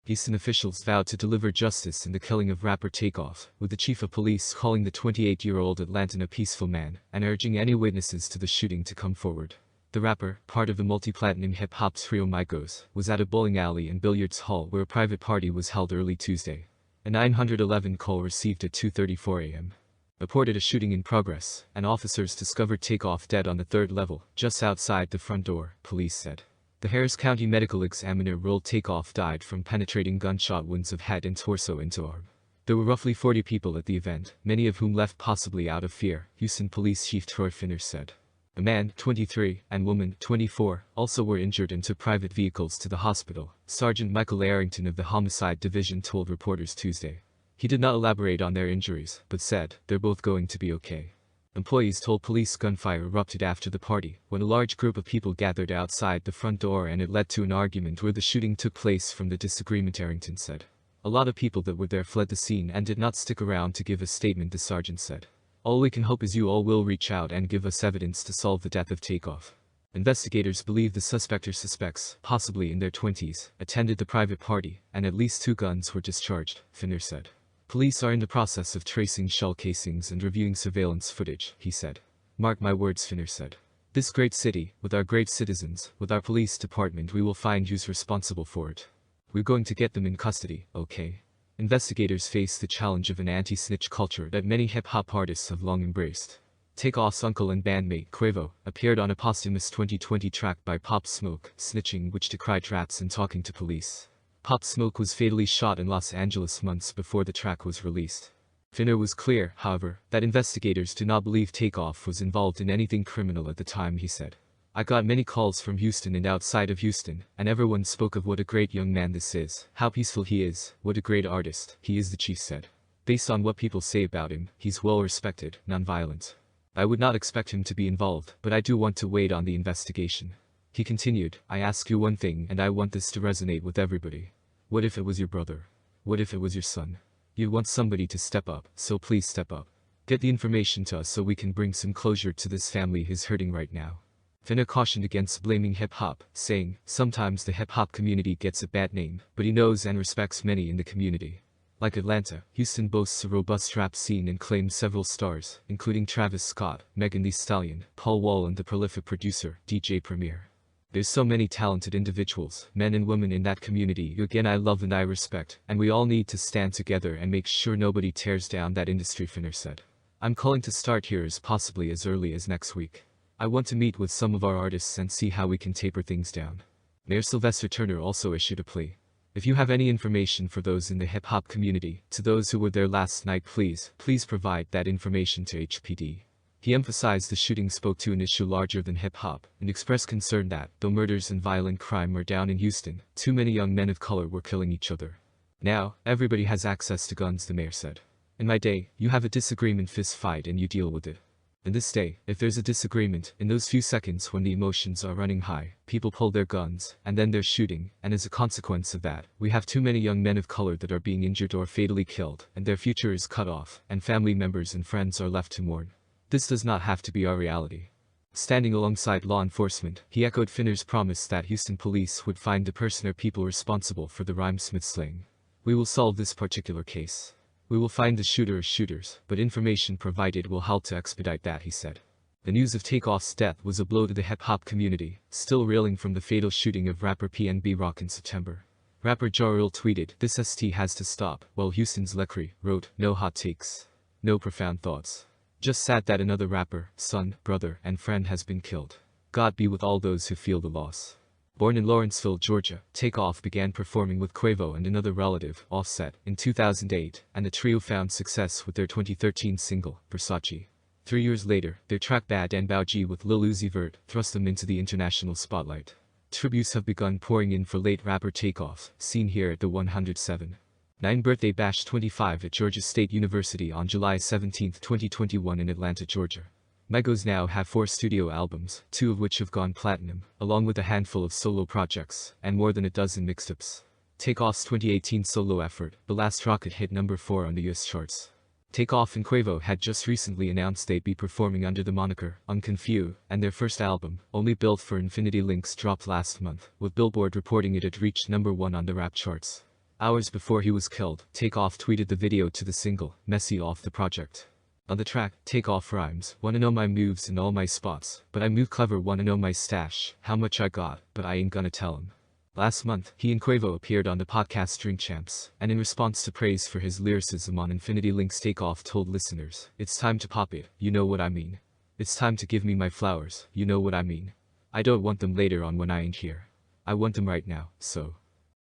Houston officials vowed to deliver justice in the killing of rapper Takeoff, with the chief of police calling the 28-year-old Atlantan a peaceful man, and urging any witnesses to the shooting to come forward. The rapper, part of the multiplatinum hip-hop trio Migos, was at a bowling alley and billiards hall where a private party was held early Tuesday. A 911 call received at 2:34 a.m. reported a shooting in progress, and officers discovered Takeoff dead on the third level, just outside the front door, police said. The Harris County medical examiner ruled Takeoff died from penetrating gunshot wounds of head and torso into arm. There were roughly 40 people at the event, many of whom left possibly out of fear, Houston Police Chief Troy Finner said. A man, 23, and woman, 24, also were injured and took private vehicles to the hospital, Sergeant Michael Arrington of the Homicide Division told reporters Tuesday. He did not elaborate on their injuries, but said, "They're both going to be okay." Employees told police gunfire erupted after the party, when a large group of people gathered outside the front door and it led to an argument where the shooting took place from the disagreement, Arrington said. A lot of people that were there fled the scene and did not stick around to give a statement, the sergeant said. All we can hope is you all will reach out and give us evidence to solve the death of Takeoff. Investigators believe the suspect or suspects, possibly in their 20s, attended the private party, and at least 2 guns were discharged, Finner said. Police are in the process of tracing shell casings and reviewing surveillance footage, he said. Mark my words, Finner said. This great city, with our great citizens, with our police department, we will find who's responsible for it. We're going to get them in custody, okay? Investigators face the challenge of an anti-snitch culture that many hip-hop artists have long embraced. Takeoff's uncle and bandmate, Quavo, appeared on a posthumous 2020 track by Pop Smoke, Snitching, which decried rats and talking to police. Pop Smoke was fatally shot in Los Angeles months before the track was released. Finner was clear, however, that investigators do not believe Takeoff was involved in anything criminal at the time, he said. I got many calls from Houston and outside of Houston, and everyone spoke of what a great young man this is, how peaceful he is, what a great artist he is, the chief said. Based on what people say about him, he's well respected, non-violent. I would not expect him to be involved, but I do want to wait on the investigation. He continued, I ask you one thing and I want this to resonate with everybody. What if it was your brother? What if it was your son? You want somebody to step up, so please step up. Get the information to us so we can bring some closure to this family who's hurting right now. Finner cautioned against blaming hip-hop, saying, sometimes the hip-hop community gets a bad name, but he knows and respects many in the community. Like Atlanta, Houston boasts a robust rap scene and claims several stars, including Travis Scott, Megan Thee Stallion, Paul Wall and the prolific producer, DJ Premier. There's so many talented individuals, men and women in that community who again I love and I respect, and we all need to stand together and make sure nobody tears down that industry, Finner said. I'm calling to start here as possibly as early as next week. I want to meet with some of our artists and see how we can taper things down. Mayor Sylvester Turner also issued a plea. If you have any information for those in the hip-hop community, to those who were there last night, please provide that information to HPD. He emphasized the shooting spoke to an issue larger than hip-hop, and expressed concern that, though murders and violent crime are down in Houston, too many young men of color were killing each other. Now, everybody has access to guns, the mayor said. In my day, you have a disagreement, fist fight, and you deal with it. In this day, if there's a disagreement, in those few seconds when the emotions are running high, people pull their guns, and then they're shooting, and as a consequence of that, we have too many young men of color that are being injured or fatally killed, and their future is cut off, and family members and friends are left to mourn. This does not have to be our reality. Standing alongside law enforcement, he echoed Finner's promise that Houston police would find the person or people responsible for the Rhymesmith slaying. We will solve this particular case. We will find the shooter or shooters, but information provided will help to expedite that, he said. The news of Takeoff's death was a blow to the hip-hop community, still reeling from the fatal shooting of rapper PNB Rock in September. Rapper Ja Rule tweeted, "This ST has to stop," while Houston's Lecrae wrote, "No hot takes. No profound thoughts. Just sad that another rapper, son, brother, and friend has been killed. God be with all those who feel the loss." Born in Lawrenceville, Georgia, Takeoff began performing with Quavo and another relative, Offset, in 2008, and the trio found success with their 2013 single, Versace. 3 years later, their track Bad and Vowed with Lil Uzi Vert thrust them into the international spotlight. Tributes have begun pouring in for late rapper Takeoff, seen here at the 107th birthday bash 25 at Georgia State University on July 17, 2021 in Atlanta, Georgia. Migos now have 4 studio albums, 2 of which have gone platinum, along with a handful of solo projects, and more than a dozen mixtapes. Takeoff's 2018 solo effort, The Last Rocket, hit number 4 on the US charts. Takeoff and Quavo had just recently announced they'd be performing under the moniker Unconfused, and their first album, Only Built for Infinity Links, dropped last month, with Billboard reporting it had reached number 1 on the rap charts. Hours before he was killed, Takeoff tweeted the video to the single, Messy off the project. On the track, Takeoff rhymes, wanna know my moves and all my spots, but I move clever, wanna know my stash, how much I got, but I ain't gonna tell him. Last month, he and Quavo appeared on the podcast Drink Champs, and in response to praise for his lyricism on Infinity Links, Takeoff told listeners, "It's time to pop it, you know what I mean. It's time to give me my flowers, you know what I mean. I don't want them later on when I ain't here. I want them right now, so